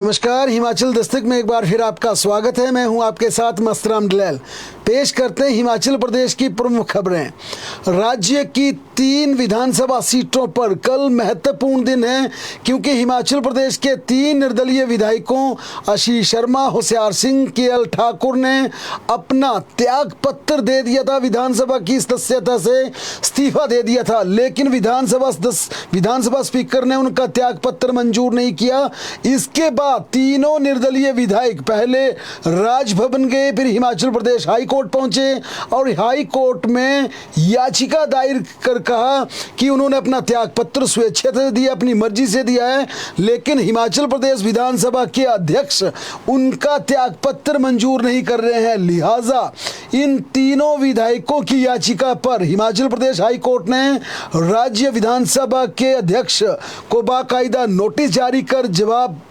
नमस्कार। हिमाचल दस्तक में एक बार फिर आपका स्वागत है। मैं हूं आपके साथ मस्तराम डलैल। पेश करते हैं हिमाचल प्रदेश की प्रमुख खबरें। राज्य की 3 विधानसभा सीटों पर कल महत्वपूर्ण दिन है, क्योंकि हिमाचल प्रदेश के 3 निर्दलीय विधायकों आशीष शर्मा, होशियार सिंह, केएल ठाकुर ने अपना त्याग पत्र दे दिया था। विधानसभा की सदस्यता से इस्तीफा दे दिया था, लेकिन विधानसभा स्पीकर ने उनका त्याग पत्र मंजूर नहीं किया। इसके बाद तीनों निर्दलीय विधायक पहले राजभवन गए, फिर हिमाचल प्रदेश हाई कोर्ट पहुंचे और हाई कोर्ट में याचिका दायर कर कहा कि उन्होंने अपना त्याग पत्र स्वेच्छा से दिया, अपनी मर्जी से दिया है, लेकिन हिमाचल प्रदेश विधानसभा के अध्यक्ष उनका त्याग पत्र मंजूर नहीं कर रहे हैं। लिहाजा इन तीनों विधायकों की याचिका पर हिमाचल प्रदेश हाई कोर्ट ने राज्य विधानसभा के अध्यक्ष को बाकायदा नोटिस जारी कर जवाब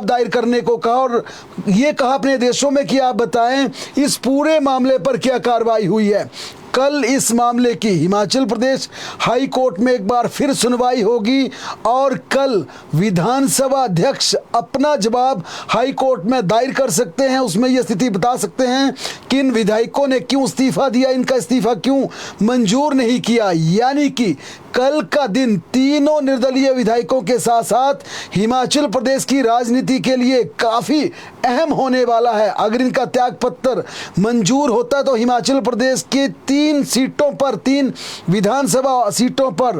दायर करने को कहा और ये कहा अपने देशों में कि आप बताएं इस पूरे मामले पर क्या कार्रवाई हुई है। कल इस मामले की हिमाचल प्रदेश हाई कोर्ट में एक बार फिर सुनवाई होगी और कल विधानसभा अध्यक्ष अपना जवाब हाई कोर्ट में दायर कर सकते हैं। उसमें यह स्थिति बता सकते हैं कि इन विधायकों ने क्यों इस्तीफा दिया, इनका इस्तीफा क्यों मंजूर नहीं किया। यानी कि कल का दिन तीनों निर्दलीय विधायकों के साथ साथ हिमाचल प्रदेश की राजनीति के लिए काफ़ी अहम होने वाला है। अगर इनका त्याग पत्र मंजूर होता तो हिमाचल प्रदेश के 3 विधानसभा सीटों पर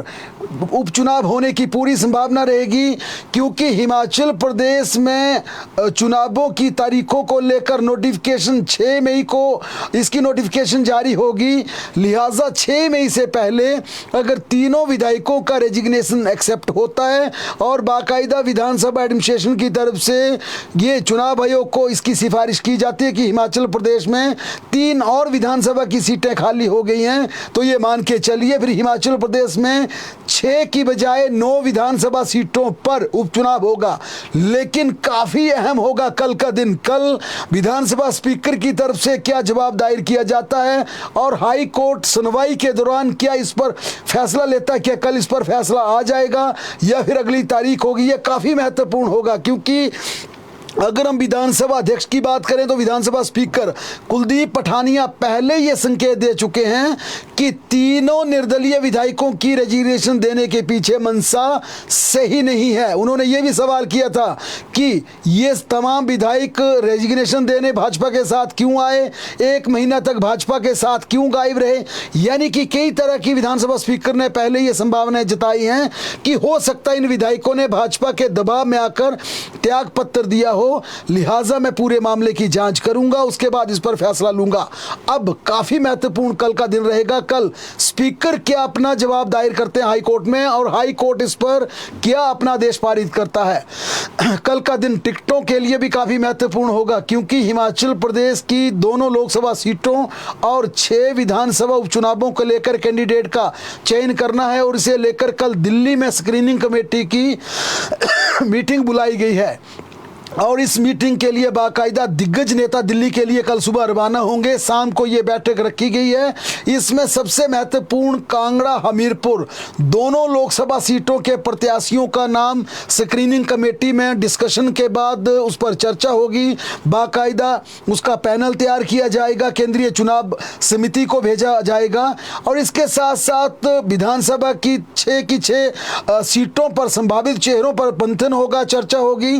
उपचुनाव होने की पूरी संभावना रहेगी, क्योंकि हिमाचल प्रदेश में चुनावों की तारीखों को लेकर नोटिफिकेशन 6 मई को इसकी नोटिफिकेशन जारी होगी। लिहाजा 6 मई से पहले अगर तीनों विधायकों का रेजिग्नेशन एक्सेप्ट होता है और बाकायदा विधानसभा एडमिनिस्ट्रेशन की तरफ से ये चुनाव आयोग को इसकी सिफारिश की जाती है कि हिमाचल प्रदेश में 3 और विधानसभा की सीटें खाली हो गई हैं, तो ये मान के चलिए फिर हिमाचल प्रदेश में 6 की बजाय 9 विधानसभा सीटों पर उपचुनाव होगा। लेकिन काफ़ी अहम होगा कल का दिन। कल विधानसभा स्पीकर की तरफ से क्या जवाब दायर किया जाता है और हाई कोर्ट सुनवाई के दौरान क्या इस पर फैसला लेता है, क्या कल इस पर फैसला आ जाएगा या फिर अगली तारीख होगी। यह काफ़ी महत्वपूर्ण होगा, क्योंकि अगर हम विधानसभा अध्यक्ष की बात करें तो विधानसभा स्पीकर कुलदीप पठानिया पहले ये संकेत दे चुके हैं कि तीनों निर्दलीय विधायकों की रेजिग्नेशन देने के पीछे मंशा सही नहीं है। उन्होंने ये भी सवाल किया था कि ये तमाम विधायक रेजिग्नेशन देने भाजपा के साथ क्यों आए, 1 महीना तक भाजपा के साथ क्यों गायब रहे। यानी कि कई तरह की विधानसभा स्पीकर ने पहले ये संभावनाएं जताई हैं कि हो सकता है इन विधायकों ने भाजपा के दबाव में आकर त्याग पत्र दिया हो। लिहाजा मैं पूरे मामले की जांच करूंगा, उसके बाद इस पर फैसला लूंगा। अब काफी महत्वपूर्ण कल का दिन रहेगा। कल स्पीकर क्या अपना जवाब दायर करते हैं हाई कोर्ट में और हाई कोर्ट इस पर क्या अपना आदेश पारित करता है। कल का दिन टिकटों के लिए भी काफी महत्वपूर्ण होगा, क्योंकि हिमाचल प्रदेश की दोनों लोकसभा सीटों और 6 विधानसभा उपचुनावों को लेकर कैंडिडेट का चयन करना है और इसे लेकर कल दिल्ली में स्क्रीनिंग कमेटी की मीटिंग बुलाई गई है और इस मीटिंग के लिए बाकायदा दिग्गज नेता दिल्ली के लिए कल सुबह रवाना होंगे। शाम को ये बैठक रखी गई है। इसमें सबसे महत्वपूर्ण कांगड़ा हमीरपुर दोनों लोकसभा सीटों के प्रत्याशियों का नाम स्क्रीनिंग कमेटी में डिस्कशन के बाद उस पर चर्चा होगी। बाकायदा उसका पैनल तैयार किया जाएगा, केंद्रीय चुनाव समिति को भेजा जाएगा और इसके साथ साथ विधानसभा की 6 की 6 सीटों पर संभावित चेहरों पर मंथन होगा, चर्चा होगी।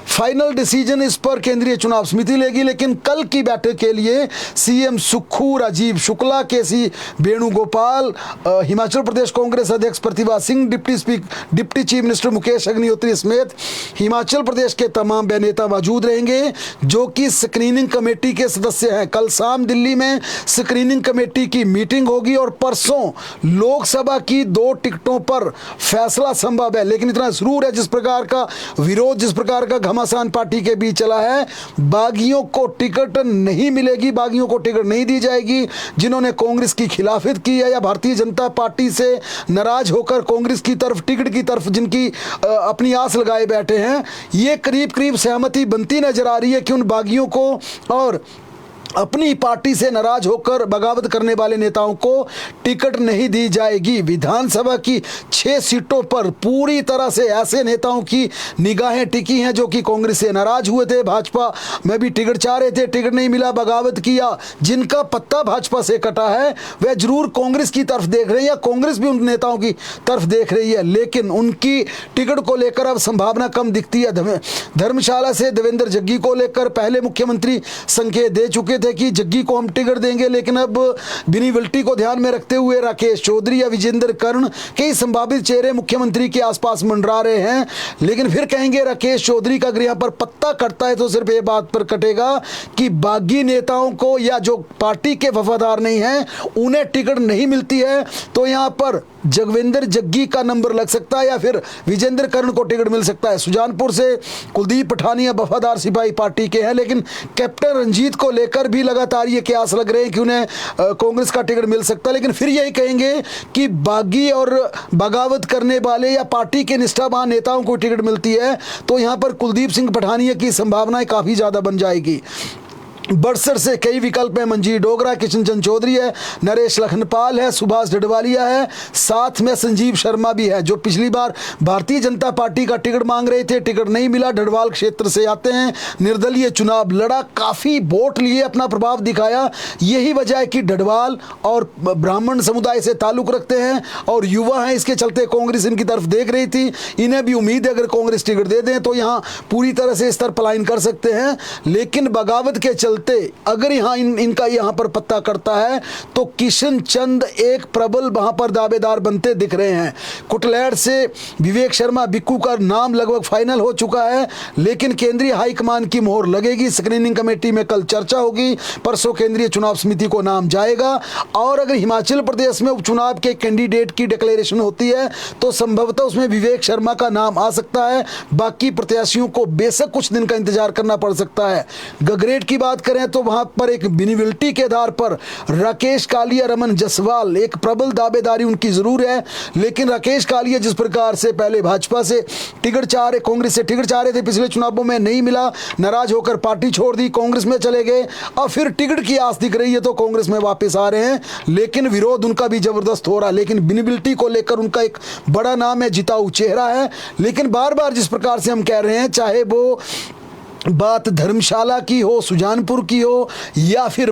फाइनल डिसीजन इस पर केंद्रीय चुनाव समिति लेगी। लेकिन कल की बैठक के लिए सीएम सुक्खू, राजीव शुक्ला, केसी वेणुगोपाल, हिमाचल प्रदेश कांग्रेस अध्यक्ष Pratibha Singh, deputy chief minister Mukesh Agnihotri समेत हिमाचल प्रदेश के तमाम बड़े नेता मौजूद रहेंगे, जो कि स्क्रीनिंग कमेटी के सदस्य हैं। कल शाम दिल्ली में स्क्रीनिंग कमेटी की मीटिंग होगी और परसों लोकसभा की 2 टिकटों पर फैसला संभव है। लेकिन इतना जरूर है, जिस प्रकार का विरोध, जिस प्रकार का घमासान पार्टी के बीच चला है, बागियों को टिकट नहीं मिलेगी, बागियों को टिकट नहीं दी जाएगी। जिन्होंने कांग्रेस की खिलाफत की है या भारतीय जनता पार्टी से नाराज होकर कांग्रेस की तरफ, टिकट की तरफ जिनकी अपनी आस लगाए बैठे हैं, ये करीब करीब सहमति बनती नजर आ रही है कि उन बागियों को और अपनी पार्टी से नाराज होकर बगावत करने वाले नेताओं को टिकट नहीं दी जाएगी। विधानसभा की 6 सीटों पर पूरी तरह से ऐसे नेताओं की निगाहें टिकी हैं जो कि कांग्रेस से नाराज हुए थे, भाजपा में भी टिकट चाह रहे थे, टिकट नहीं मिला, बगावत किया। जिनका पत्ता भाजपा से कटा है वह जरूर कांग्रेस की तरफ देख रहे हैं या कांग्रेस भी उन नेताओं की तरफ देख रही है, लेकिन उनकी टिकट को लेकर अब संभावना कम दिखती है। धर्मशाला से देवेंद्र जग्गी को लेकर पहले मुख्यमंत्री संकेत दे चुके थे कि जग्गी को हम टिकट देंगे, लेकिन अब विनिविलिटी को ध्यान में रखते हुए राकेश चौधरी या विजेंद्र कर्ण कई संभावित चेहरे मुख्यमंत्री के आसपास मंडरा रहे हैं। लेकिन फिर कहेंगे राकेश चौधरी का अगर यहां पर पत्ता कटता है तो सिर्फ ये बात पर कटेगा कि बागी नेताओं को या जो पार्टी के वफादार नहीं हैं उन्हें टिकट नहीं मिलती है, तो यहां पर जगविंदर जग्गी का नंबर लग सकता है या फिर विजेंद्र कर्ण को टिकट मिल सकता है। सुजानपुर से कुलदीप पठानिया वफादार सिपाही पार्टी के हैं, लेकिन कैप्टन रंजीत को लेकर भी लगातार ये कयास लग रहे हैं कि उन्हें कांग्रेस का टिकट मिल सकता है। लेकिन फिर यही कहेंगे कि बागी और बगावत करने वाले या पार्टी के निष्ठावान नेताओं को टिकट मिलती है तो यहां पर कुलदीप सिंह पठानिया की संभावनाएं काफी ज्यादा बन जाएगी। बड़सर से कई विकल्प हैं, मंजीर डोगरा, किशन चंद चौधरी है, नरेश लखनपाल है, सुभाष डडवालिया है, साथ में संजीव शर्मा भी है जो पिछली बार भारतीय जनता पार्टी का टिकट मांग रहे थे, टिकट नहीं मिला, डडवाल क्षेत्र से आते हैं, निर्दलीय चुनाव लड़ा, काफ़ी वोट लिए, अपना प्रभाव दिखाया। यही वजह है कि डडवाल और ब्राह्मण समुदाय से ताल्लुक़ रखते हैं और युवा हैं, इसके चलते कांग्रेस इनकी तरफ देख रही थी। इन्हें भी उम्मीद है अगर कांग्रेस टिकट दे दें तो यहाँ पूरी तरह से स्तर पलायन कर सकते हैं। लेकिन बगावत के चलते अगर इनका यहां पर पत्ता करता है तो किशन चंद एक प्रबल वहां पर दावेदार बनते दिख रहे हैं। कुटलैड़ से विवेक शर्मा बिक्कू का नाम लगभग फाइनल हो चुका है, लेकिन केंद्रीय हाईकमान की मोहर लगेगी। स्क्रीनिंग कमेटी में कल चर्चा होगी, परसों केंद्रीय चुनाव समिति को नाम जाएगा और अगर हिमाचल प्रदेश में उपचुनाव के कैंडिडेट की डिक्लेरेशन होती है तो संभवतः उसमें विवेक शर्मा का नाम आ सकता है। बाकी प्रत्याशियों को बेशक कुछ दिन का इंतजार करना पड़ सकता है। गगरेट की बात करें तो वहां पर एक विनिविलिटी के आधार पर राकेश कालिया, रमन जसवाल एक प्रबल दावेदारी उनकी जरूर है, लेकिन राकेश कालिया जिस प्रकार से पहले भाजपा से टिकट चाह रहे, कांग्रेस से टिकट चाह रहे थे, पिछले चुनावों में नहीं मिला, नाराज होकर पार्टी छोड़ दी, कांग्रेस में चले गए, अब फिर टिकट की आस दिख रही है तो कांग्रेस में वापस आ रहे हैं, लेकिन विरोध उनका भी जबरदस्त हो रहा है। लेकिन विनिविलिटी को लेकर उनका एक बड़ा नाम है, जिताऊ चेहरा है। लेकिन बार बार जिस प्रकार से हम कह रहे हैं, चाहे वो बात धर्मशाला की हो, सुजानपुर की हो या फिर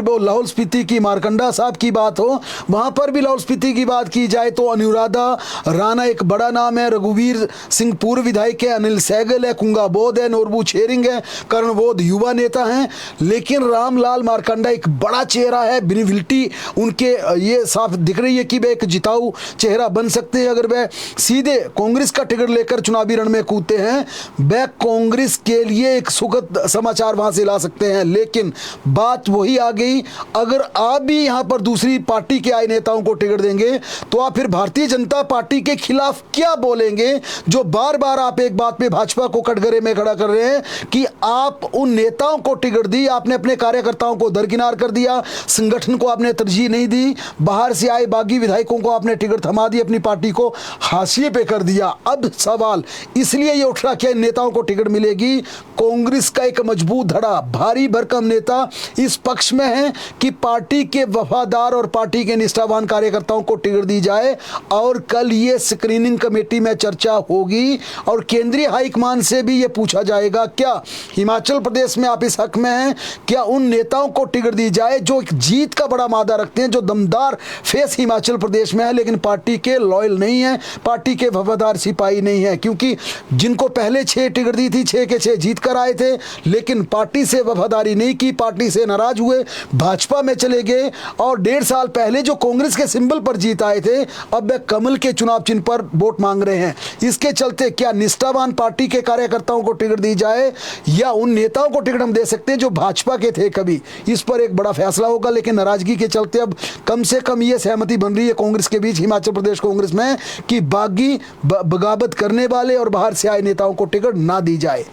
वो लाहौल स्पीति की मारकंडा साहब की बात हो, वहाँ पर भी लाहौल स्पीति की बात की जाए तो अनुराधा राणा एक बड़ा नाम है, रघुवीर सिंह पूर्व विधायक है, अनिल सहगल है, कुंगा बोध है, नोरबू छेरिंग है, करण बोध युवा नेता हैं, लेकिन रामलाल मारकंडा एक बड़ा चेहरा है। विनिविलिटी उनके ये साफ दिख रही है कि वे एक जिताऊ चेहरा बन सकते हैं अगर वे सीधे कांग्रेस का टिकट लेकर चुनावी रण में कूदते हैं। वे कांग्रेस के लिए एक सुखद समाचार वहां से ला सकते हैं। लेकिन बात वही आ गई, अगर आप भी यहां पर दूसरी पार्टी के आए नेताओं को टिकट देंगे तो आप फिर भारतीय जनता पार्टी के खिलाफ क्या बोलेंगे, जो बार बार आप एक बात पे भाजपा को कटघरे में खड़ा कर रहे हैं कि आप उन नेताओं को टिकट दी, आपने अपने कार्यकर्ताओं को दरकिनार कर दिया, संगठन को आपने तरजीह नहीं दी, बाहर से आए बागी विधायकों को आपने टिकट थमा दी, अपनी पार्टी को हाशिए पे कर दिया। अब सवाल इसलिए ये उठ रहा क्या इन नेताओं को टिकट मिलेगी। कांग्रेस का एक मजबूत धड़ा, भारी भरकम नेता इस पक्ष में है कि पार्टी के वफादार और पार्टी के निष्ठावान कार्यकर्ताओं को टिकट दी जाए और कल ये स्क्रीनिंग कमेटी में चर्चा होगी और केंद्रीय हाईकमान से भी ये पूछा जाएगा क्या हिमाचल प्रदेश में आप इस हक में हैं, क्या उन नेताओं को टिकट दी जाए जो एक जीत का बड़ा मादा रखते हैं, जो दमदार फेस हिमाचल प्रदेश में है लेकिन पार्टी के लॉयल नहीं है, पार्टी के वफादार सिपाही नहीं है। क्योंकि जिनको पहले 6 टिकट दी थी, 6 के 6 जीत कर आए थे, लेकिन पार्टी से वफादारी नहीं की, पार्टी से नाराज हुए, भाजपा में चले गए और 1.5 साल पहले जो कांग्रेस के सिंबल पर जीत आए थे अब वे कमल के चुनाव चिन्ह पर वोट मांग रहे हैं। इसके चलते क्या निष्ठावान पार्टी के कार्यकर्ताओं को टिकट दी जाए या उन नेताओं को टिकट हम दे सकते हैं जो भाजपा के थे कभी, इस पर एक बड़ा फैसला होगा। लेकिन नाराजगी के चलते अब कम से कम ये सहमति बन रही है कांग्रेस के बीच, हिमाचल प्रदेश कांग्रेस में, कि बागी बगावत करने वाले और बाहर से आए नेताओं को टिकट ना दी जाए।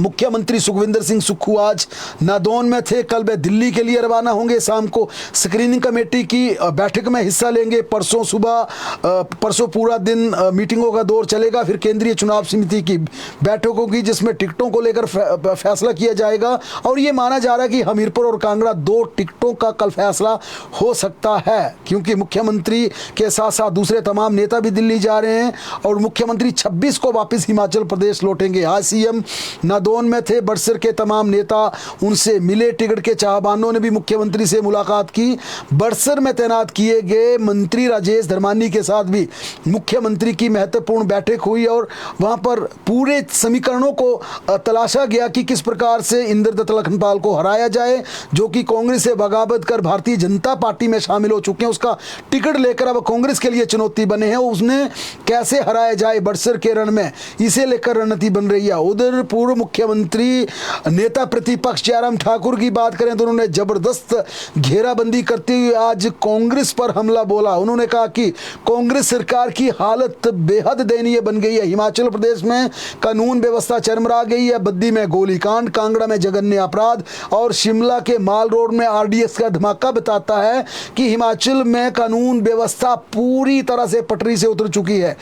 मुख्यमंत्री सुखविंदर सिंह सुक्खू आज नादौन में थे, कल वे दिल्ली के लिए रवाना होंगे। शाम को स्क्रीनिंग कमेटी की बैठक में हिस्सा लेंगे। परसों पूरा दिन मीटिंगों का दौर चलेगा। फिर केंद्रीय चुनाव समिति की बैठक होगी जिसमें टिकटों को लेकर फैसला किया जाएगा। और ये माना जा रहा है कि हमीरपुर और कांगड़ा 2 टिकटों का कल फैसला हो सकता है, क्योंकि मुख्यमंत्री के साथ साथ दूसरे तमाम नेता भी दिल्ली जा रहे हैं और मुख्यमंत्री 26 को वापस हिमाचल प्रदेश लौटेंगे। आज सीएम नादौन में थे, बड़सर के तमाम नेता उनसे मिले। टिकट के चाहवानों ने भी मुख्यमंत्री से मुलाकात की। बड़सर में तैनात किए गए मंत्री राजेश धर्मानी के साथ भी मुख्यमंत्री की महत्वपूर्ण बैठक हुई और वहां पर पूरे समीकरणों को तलाशा गया कि किस प्रकार से इंद्रदत्त लखनपाल को हराया जाए, जो कि कांग्रेस से बगावत कर भारतीय जनता पार्टी में शामिल हो चुके हैं। उसका टिकट लेकर अब कांग्रेस के लिए चुनौती बने हैं। उसने कैसे हराया जाए बड़सर के रण में, इसे लेकर रणनीति बन रही है। उधर पूर्व मुख्यमंत्री नेता प्रतिपक्ष जयराम ठाकुर की बात करें तो उन्होंने जबरदस्त घेराबंदी करते हुए आज कांग्रेस पर हमला बोला। उन्होंने कहा कि कांग्रेस सरकार की हालत बेहद दयनीय बन गई है। हिमाचल प्रदेश में कानून व्यवस्था चरमरा गई है। बद्दी में गोलीकांड, कांगड़ा में जघन्य अपराध और शिमला के माल रोड में आरडीएक्स का धमाका बताता है कि हिमाचल में कानून व्यवस्था पूरी तरह से पटरी से उतर चुकी है।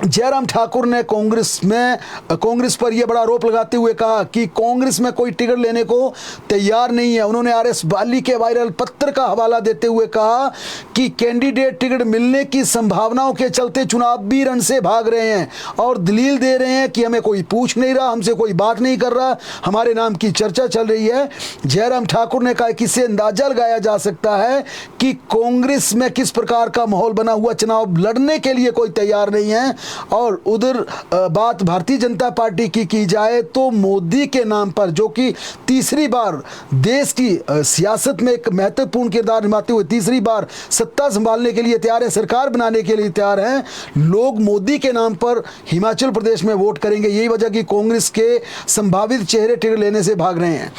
जयराम ठाकुर ने कांग्रेस पर यह बड़ा आरोप लगाते हुए कहा कि कांग्रेस में कोई टिकट लेने को तैयार नहीं है। उन्होंने आरएस बाली के वायरल पत्र का हवाला देते हुए कहा कि कैंडिडेट टिकट मिलने की संभावनाओं के चलते चुनावी रण से भाग रहे हैं और दलील दे रहे हैं कि हमें कोई पूछ नहीं रहा, हमसे कोई बात नहीं कर रहा, हमारे नाम की चर्चा चल रही है। जयराम ठाकुर ने कहा कि इससे अंदाजा लगाया जा सकता है कि कांग्रेस में किस प्रकार का माहौल बना हुआ, चुनाव लड़ने के लिए कोई तैयार नहीं है। और उधर बात भारतीय जनता पार्टी की जाए तो मोदी के नाम पर, जो कि तीसरी बार देश की सियासत में एक महत्वपूर्ण किरदार निभाते हुए तीसरी बार सत्ता संभालने के लिए तैयार है, सरकार बनाने के लिए तैयार हैं, लोग मोदी के नाम पर हिमाचल प्रदेश में वोट करेंगे। यही वजह कि कांग्रेस के संभावित चेहरे टिकट लेने से भाग रहे हैं।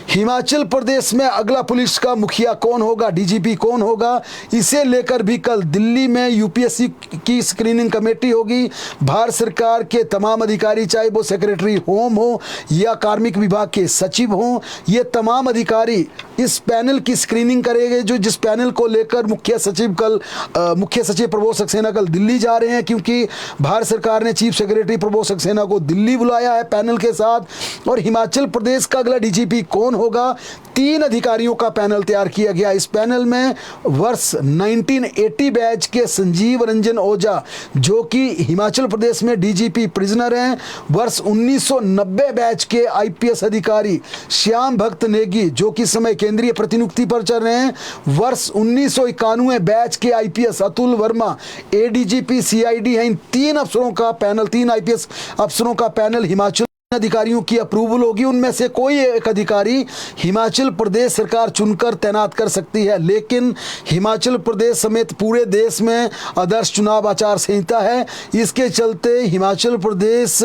हिमाचल प्रदेश में अगला पुलिस का मुखिया कौन होगा, डीजीपी कौन होगा, इसे लेकर भी कल दिल्ली में यूपीएससी की स्क्रीनिंग कमेटी होगी। भारत सरकार के तमाम अधिकारी, चाहे वो सेक्रेटरी होम हो या कार्मिक विभाग के सचिव हों, ये तमाम अधिकारी इस पैनल की स्क्रीनिंग करेंगे, जिस पैनल को लेकर मुख्य सचिव प्रबोध सक्सेना कल दिल्ली जा रहे हैं, क्योंकि भारत सरकार ने चीफ सेक्रेटरी प्रबोध सक्सेना को दिल्ली बुलाया है पैनल के साथ। और हिमाचल प्रदेश का अगला डीजीपी कौन होगा, 3 अधिकारियों का पैनल तैयार किया गया। इस पैनल में वर्ष 1980 बैच के संजीव रंजन ओझा, जो कि हिमाचल प्रदेश में डीजीपी प्रिजनर हैं, वर्ष 1990 बैच के आईपीएस अधिकारी श्याम भक्त नेगी, जो कि समय केंद्रीय प्रतिनियुक्ति पर चल रहे हैं, वर्ष 1991 बैच के IPS Atul Verma ADGP CID हैं। इन 3 अफसरों का पैनल, 3 आईपीएस अफसरों का पैनल हिमाचल अधिकारियों की अप्रूवल होगी। उनमें से कोई एक अधिकारी हिमाचल प्रदेश सरकार चुनकर तैनात कर सकती है, लेकिन हिमाचल प्रदेश समेत पूरे देश में आदर्श चुनाव आचार संहिता है। इसके चलते हिमाचल प्रदेश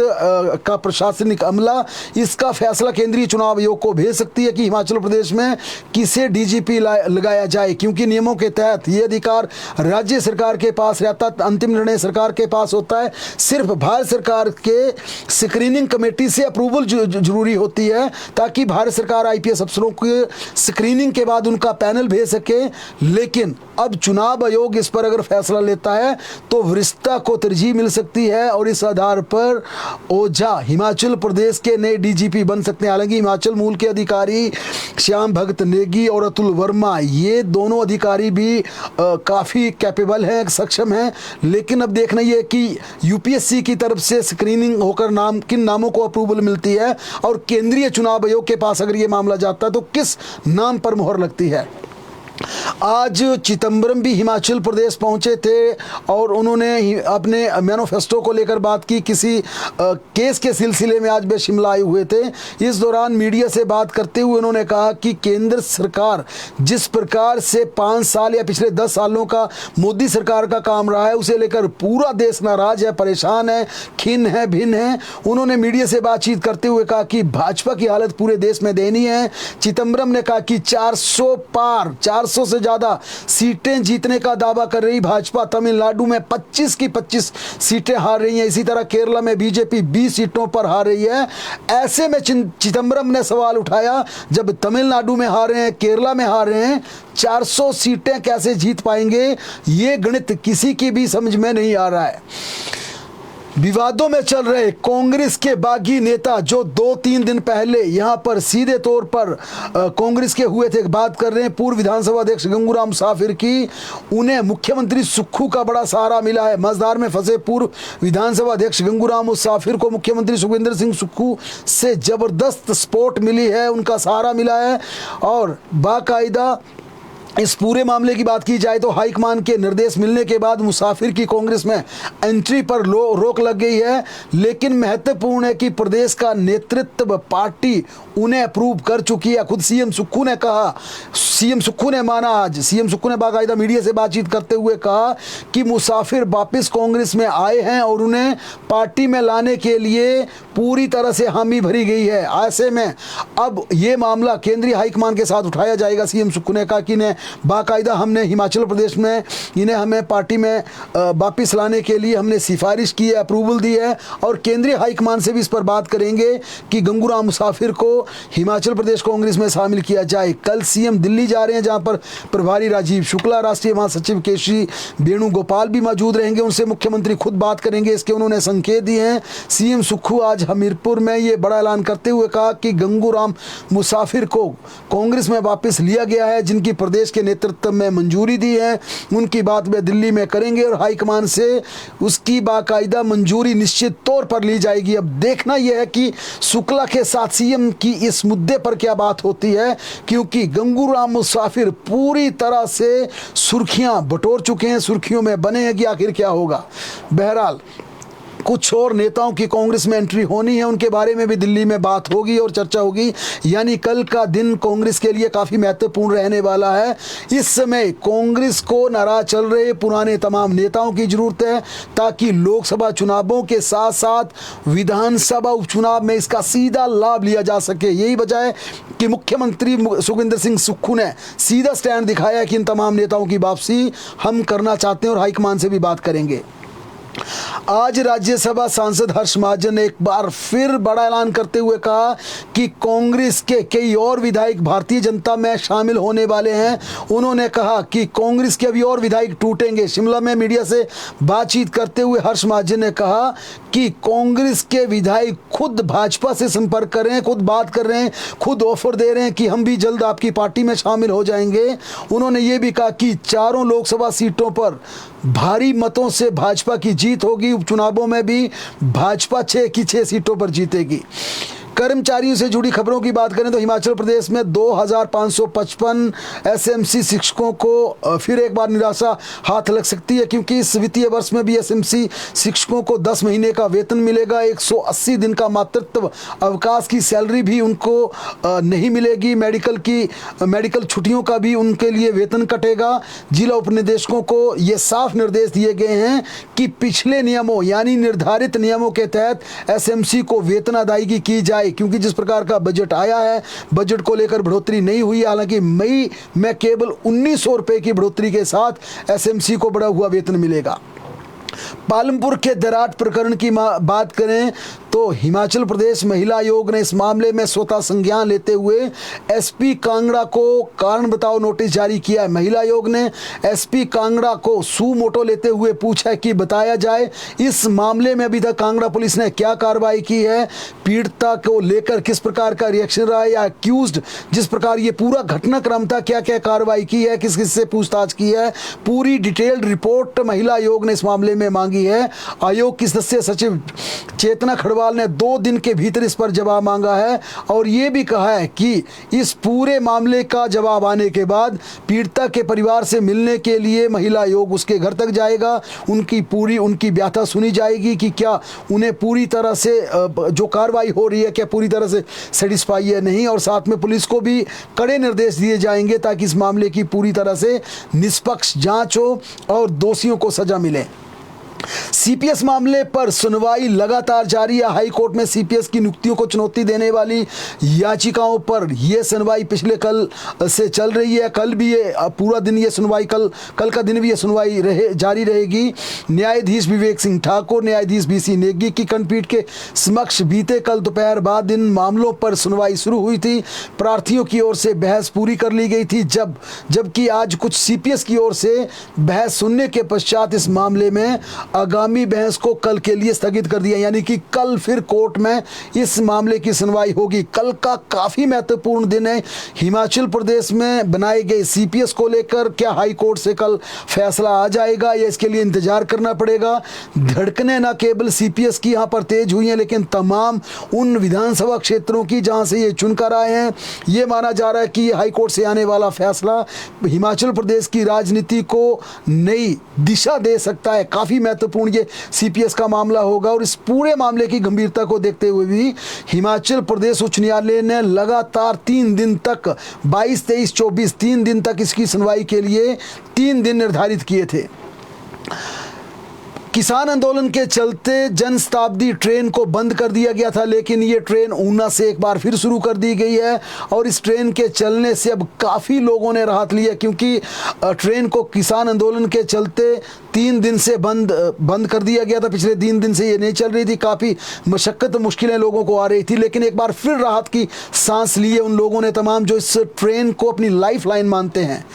का प्रशासनिक अमला इसका फैसला केंद्रीय चुनाव आयोग को भेज सकती है कि हिमाचल प्रदेश में किसे डीजीपी लगाया जाए, क्योंकि नियमों के तहत ये अधिकार राज्य सरकार के पास रहता, अंतिम निर्णय सरकार के पास होता है। सिर्फ भारत सरकार के स्क्रीनिंग कमेटी से अप्रूवल जरूरी होती है, ताकि भारत सरकार आईपीएस अफसरों की स्क्रीनिंग के बाद उनका पैनल भेज सके। लेकिन अब चुनाव आयोग इस पर अगर फैसला लेता है तो वरिष्ठता को तरजीह मिल सकती है और इस आधार पर ओझा हिमाचल प्रदेश के नए डीजीपी बन सकते हैं। हालांकि हिमाचल मूल के अधिकारी श्याम भक्त नेगी और अतुल वर्मा, ये दोनों अधिकारी भी काफ़ी कैपेबल हैं, सक्षम हैं, लेकिन अब देखना ये कि यूपीएससी की तरफ से स्क्रीनिंग होकर किन नामों को अप्रूवल मिलती है और केंद्रीय चुनाव आयोग के पास अगर ये मामला जाता है तो किस नाम पर मोहर लगती है। आज चिदम्बरम भी हिमाचल प्रदेश पहुंचे थे और उन्होंने अपने मैनिफेस्टो को लेकर बात की। किसी केस के सिलसिले में आज वे शिमला आए हुए थे। इस दौरान मीडिया से बात करते हुए उन्होंने कहा कि केंद्र सरकार जिस प्रकार से 5 साल या पिछले 10 सालों का मोदी सरकार का काम रहा है, उसे लेकर पूरा देश नाराज है, परेशान है, खिन्न है, भिन्न है। उन्होंने मीडिया से बातचीत करते हुए कहा कि भाजपा की हालत पूरे देश में दयनीय है। चिदम्बरम ने कहा कि 400 400 से ज़्यादा सीटें जीतने का दावा कर रही भाजपा तमिलनाडु में 25 की 25 सीटें हार रही हैं। इसी तरह केरला में बीजेपी 20 सीटों पर हार रही है। ऐसे में चिदंबरम ने सवाल उठाया, जब तमिलनाडु में हार रहे हैं, केरला में हार रहे हैं, 400 सीटें कैसे जीत पाएंगे? ये गणित किसी की भी समझ में नहीं आ रहा है। विवादों में चल रहे कांग्रेस के बागी नेता जो 2-3 दिन पहले यहां पर सीधे तौर पर कांग्रेस के हुए थे, बात कर रहे हैं पूर्व विधानसभा अध्यक्ष गंगूराम मुसाफिर की। उन्हें मुख्यमंत्री सुक्खू का बड़ा सहारा मिला है। मझधार में फंसे पूर्व विधानसभा अध्यक्ष गंगूराम मुसाफिर को मुख्यमंत्री सुखविंदर सिंह सुक्खू से जबरदस्त सपोर्ट मिली है, उनका सहारा मिला है। और बाकायदा इस पूरे मामले की बात की जाए तो हाईकमान के निर्देश मिलने के बाद मुसाफिर की कांग्रेस में एंट्री पर रोक लग गई है। लेकिन महत्वपूर्ण है कि प्रदेश का नेतृत्व पार्टी उन्हें अप्रूव कर चुकी है। खुद सीएम सुक्खू ने कहा, सीएम सुक्खू ने माना, आज सीएम सुक्खू ने बाकायदा मीडिया से बातचीत करते हुए कहा कि मुसाफिर वापस कांग्रेस में आए हैं और उन्हें पार्टी में लाने के लिए पूरी तरह से हामी भरी गई है। ऐसे में अब ये मामला केंद्रीय हाईकमान के साथ उठाया जाएगा। सीएम सुक्खू ने कहा कि इन्हें बाकायदा हमने हिमाचल प्रदेश में इन्हें हमें पार्टी में वापस लाने के लिए हमने सिफारिश की है, अप्रूवल दी है और केंद्रीय हाईकमान से भी इस पर बात करेंगे कि गंगूराम मुसाफिर को हिमाचल प्रदेश कांग्रेस में शामिल किया जाए। कल सीएम दिल्ली जा रहे हैं, जहां पर प्रभारी राजीव शुक्ला, राष्ट्रीय महासचिव केसी वेणुगोपाल भी मौजूद रहेंगे। उनसे मुख्यमंत्री खुद बात करेंगे, इसके उन्होंने संकेत दिए हैं। सीएम सुक्खू आज हमीरपुर में ये बड़ा ऐलान करते हुए कहा कि गंगूराम मुसाफिर को कांग्रेस में वापस लिया गया है, जिनकी प्रदेश के नेतृत्व में मंजूरी दी है, उनकी बात वे दिल्ली में करेंगे और हाईकमान से उसकी बाकायदा मंजूरी निश्चित तौर पर ली जाएगी। अब देखना यह है कि शुक्ला के साथ सीएम की इस मुद्दे पर क्या बात होती है, क्योंकि गंगूराम मुसाफिर पूरी तरह से सुर्खियां बटोर चुके हैं, सुर्खियों में बने हैं कि आखिर क्या होगा। बहरहाल कुछ और नेताओं की कांग्रेस में एंट्री होनी है, उनके बारे में भी दिल्ली में बात होगी और चर्चा होगी। यानी कल का दिन कांग्रेस के लिए काफ़ी महत्वपूर्ण रहने वाला है। इस समय कांग्रेस को नाराज चल रहे पुराने तमाम नेताओं की ज़रूरत है, ताकि लोकसभा चुनावों के साथ साथ विधानसभा उपचुनाव में इसका सीधा लाभ लिया जा सके। यही वजह है कि मुख्यमंत्री सुखविंदर सिंह सुक्खू ने सीधा स्टैंड दिखाया है कि इन तमाम नेताओं की वापसी हम करना चाहते हैं और हाईकमान से भी बात करेंगे। आज राज्यसभा सांसद हर्ष महाजन ने एक बार फिर बड़ा ऐलान करते हुए कहा कि कांग्रेस के कई और विधायक भारतीय जनता में शामिल होने वाले हैं। उन्होंने कहा कि कांग्रेस के अभी और विधायक टूटेंगे। शिमला में मीडिया से बातचीत करते हुए हर्ष महाजन ने कहा कि कांग्रेस के विधायक खुद भाजपा से संपर्क कर रहे हैं, खुद बात कर रहे हैं, खुद ऑफर दे रहे हैं कि हम भी जल्द आपकी पार्टी में शामिल हो जाएंगे। उन्होंने ये भी कहा कि चारों लोकसभा सीटों पर भारी मतों से भाजपा की जीत होगी। उपचुनावों में भी भाजपा 6 की 6 सीटों पर जीतेगी। कर्मचारियों से जुड़ी खबरों की बात करें तो हिमाचल प्रदेश में 2555 एसएमसी शिक्षकों को फिर एक बार निराशा हाथ लग सकती है, क्योंकि इस वित्तीय वर्ष में भी एसएमसी शिक्षकों को 10 महीने का वेतन मिलेगा। 180 दिन का मातृत्व अवकाश की सैलरी भी उनको नहीं मिलेगी। मेडिकल छुट्टियों का भी उनके लिए वेतन कटेगा। जिला उपनिदेशकों को ये साफ निर्देश दिए गए हैं कि पिछले नियमों यानी निर्धारित नियमों के तहत एसएमसी को वेतन अदायगी की जाए, क्योंकि जिस प्रकार का बजट आया है, बजट को लेकर बढ़ोतरी नहीं हुई। हालांकि मई में केवल 1900 रुपए की बढ़ोतरी के साथ एसएमसी को बढ़ा हुआ वेतन मिलेगा। पालमपुर के दराट प्रकरण की बात करें तो हिमाचल प्रदेश महिला आयोग ने इस मामले में स्वतः संज्ञान लेते हुए एसपी कांगड़ा को कारण बताओ नोटिस जारी किया है। महिला आयोग ने एसपी कांगड़ा को सू मोटो लेते हुए पूछा कि बताया जाए इस मामले में अभी तक कांगड़ा पुलिस ने क्या कार्रवाई की है, पीड़िता को लेकर किस प्रकार का रिएक्शन रहा है, या अक्यूज्ड जिस प्रकार ये पूरा घटनाक्रम था क्या क्या कार्रवाई की है, किस किस से पूछताछ की है। पूरी डिटेल्ड रिपोर्ट महिला आयोग ने इस मामले में मांगी है। आयोग की सदस्य सचिव चेतना खड़वाल ने 2 दिन के भीतर इस पर जवाब मांगा है और ये भी कहा है कि इस पूरे मामले का जवाब आने के बाद पीड़िता के परिवार से मिलने के लिए महिला आयोग उसके घर तक जाएगा। उनकी व्यथा सुनी जाएगी कि क्या उन्हें पूरी तरह से जो कार्रवाई हो रही है क्या पूरी तरह से सेटिस्फाई है नहीं, और साथ में पुलिस को भी कड़े निर्देश दिए जाएंगे ताकि इस मामले की पूरी तरह से निष्पक्ष जांच हो और दोषियों को सजा मिले। सीपीएस मामले पर सुनवाई लगातार जारी है। हाई कोर्ट में सीपीएस की नियुक्तियों को चुनौती देने वाली याचिकाओं पर यह सुनवाई पिछले कल से चल रही है। कल भी ये पूरा दिन ये सुनवाई कल का दिन भी ये सुनवाई जारी रहेगी। न्यायाधीश विवेक सिंह ठाकुर, न्यायाधीश बीसी नेगी की खंडपीठ के समक्ष बीते कल दोपहर बाद इन मामलों पर सुनवाई शुरू हुई थी। प्रार्थियों की ओर से बहस पूरी कर ली गई थी, जबकि आज कुछ सीपीएस की ओर से बहस सुनने के पश्चात इस मामले में आगामी बहस को कल के लिए स्थगित कर दिया, यानी कि कल फिर कोर्ट में इस मामले की सुनवाई होगी। कल का काफी महत्वपूर्ण दिन है। हिमाचल प्रदेश में बनाए गए सीपीएस को लेकर क्या हाई कोर्ट से कल फैसला आ जाएगा या इसके लिए इंतजार करना पड़ेगा। धड़कनें ना केवल सीपीएस की यहां पर तेज हुई हैं, लेकिन तमाम उन विधानसभा क्षेत्रों की जहां से ये चुनकर आए हैं। ये माना जा रहा है कि हाई कोर्ट से आने वाला फैसला हिमाचल प्रदेश की राजनीति को नई दिशा दे सकता है। काफी महत्वपूर्ण ये सीपीएस का मामला होगा और इस पूरे मामले की गंभीरता को देखते हुए भी हिमाचल प्रदेश उच्च न्यायालय ने लगातार 3 दिन तक 22, 23, 24 3 दिन तक इसकी सुनवाई के लिए 3 दिन निर्धारित किए थे। किसान आंदोलन के चलते जनशताब्दी ट्रेन को बंद कर दिया गया था, लेकिन ये ट्रेन ऊना से एक बार फिर शुरू कर दी गई है और इस ट्रेन के चलने से अब काफ़ी लोगों ने राहत ली है, क्योंकि ट्रेन को किसान आंदोलन के चलते 3 दिन से बंद कर दिया गया था। पिछले 3 दिन से ये नहीं चल रही थी, काफ़ी मशक्क़त मुश्किलें लोगों को आ रही थी, लेकिन एक बार फिर राहत की सांस ली है उन लोगों ने तमाम जो इस ट्रेन को अपनी लाइफ लाइन मानते हैं।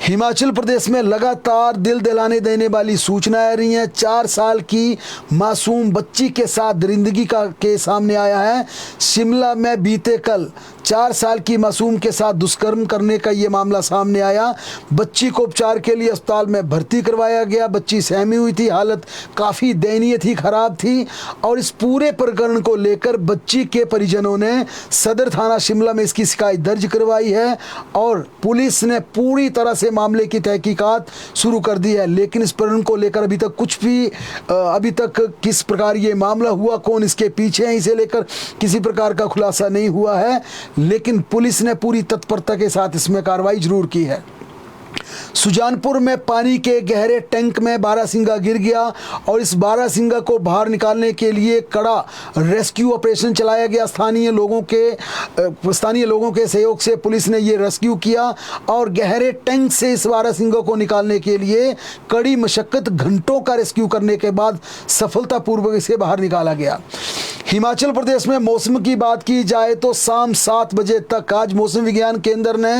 हिमाचल प्रदेश में लगातार दिल दहलाने देने वाली सूचनाएं आ रही हैं। 4 साल की मासूम बच्ची के साथ दरिंदगी का केस सामने आया है। शिमला में बीते कल 4 साल की मासूम के साथ दुष्कर्म करने का ये मामला सामने आया। बच्ची को उपचार के लिए अस्पताल में भर्ती करवाया गया। बच्ची सहमी हुई थी, हालत काफ़ी दयनीय थी, खराब थी और इस पूरे प्रकरण को लेकर बच्ची के परिजनों ने सदर थाना शिमला में इसकी शिकायत दर्ज करवाई है और पुलिस ने पूरी तरह से मामले की तहकीकात शुरू कर दी है। लेकिन इस प्रकरण को लेकर अभी तक किस प्रकार ये मामला हुआ, कौन इसके पीछे है, इसे लेकर किसी प्रकार का खुलासा नहीं हुआ है, लेकिन पुलिस ने पूरी तत्परता के साथ इसमें कार्रवाई जरूर की है। सुजानपुर में पानी के गहरे टैंक में बारहसिंगा गिर गया और इस बारहसिंगा को बाहर निकालने के लिए कड़ा रेस्क्यू ऑपरेशन चलाया गया। स्थानीय लोगों के सहयोग से पुलिस ने ये रेस्क्यू किया और गहरे टैंक से इस बारहसिंगा को निकालने के लिए कड़ी मशक्कत, घंटों का रेस्क्यू करने के बाद सफलतापूर्वक इसे बाहर निकाला गया। हिमाचल प्रदेश में मौसम की बात की जाए तो शाम 7 बजे तक आज मौसम विज्ञान केंद्र ने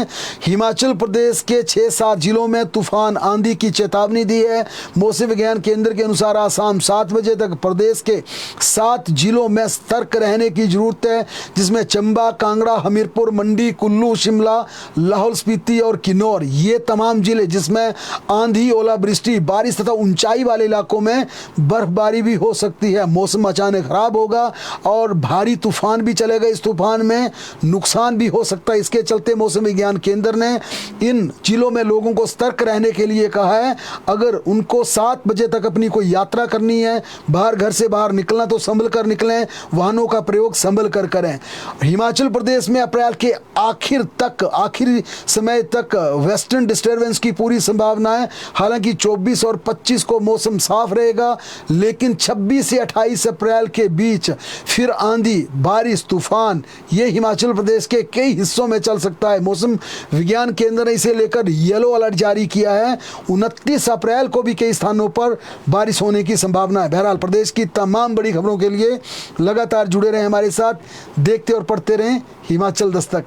हिमाचल प्रदेश के 6-7 जिलों में तूफान आंधी की चेतावनी दी है। मौसम विज्ञान केंद्र के अनुसार आज शाम 7 बजे तक प्रदेश के 7 जिलों में सतर्क रहने की जरूरत है, जिसमें चंबा, कांगड़ा, हमीरपुर, मंडी, कुल्लू, शिमला, लाहौल स्पीति और किन्नौर, ये तमाम जिले जिसमें आंधी, ओलावृष्टि, बारिश तथा ऊंचाई वाले इलाकों में बर्फबारी भी हो सकती है। मौसम अचानक खराब होगा और भारी तूफान भी चलेगा। इस तूफान में नुकसान भी हो सकता है। इसके चलते मौसम विज्ञान केंद्र ने इन जिलों में लोगों को सतर्क रहने के लिए कहा है। अगर उनको 7 बजे तक अपनी कोई यात्रा करनी है, घर से बाहर निकलना, तो संभल कर निकलें, वाहनों का प्रयोग संभल कर करें। हिमाचल प्रदेश में अप्रैल के आखिरी समय तक वेस्टर्न डिस्टर्बेंस की पूरी संभावना है। हालांकि 24 और 25 को मौसम साफ रहेगा, लेकिन 26 से 28 अप्रैल के बीच फिर आंधी, बारिश, तूफान ये हिमाचल प्रदेश के कई हिस्सों में चल सकता है। मौसम विज्ञान केंद्र ने इसे लेकर येलो अलर्ट जारी किया है। 29 अप्रैल को भी कई स्थानों पर बारिश होने की संभावना है। बहरहाल प्रदेश की तमाम बड़ी खबरों के लिए लगातार जुड़े रहें हमारे साथ, देखते और पढ़ते रहें हिमाचल दस्तक।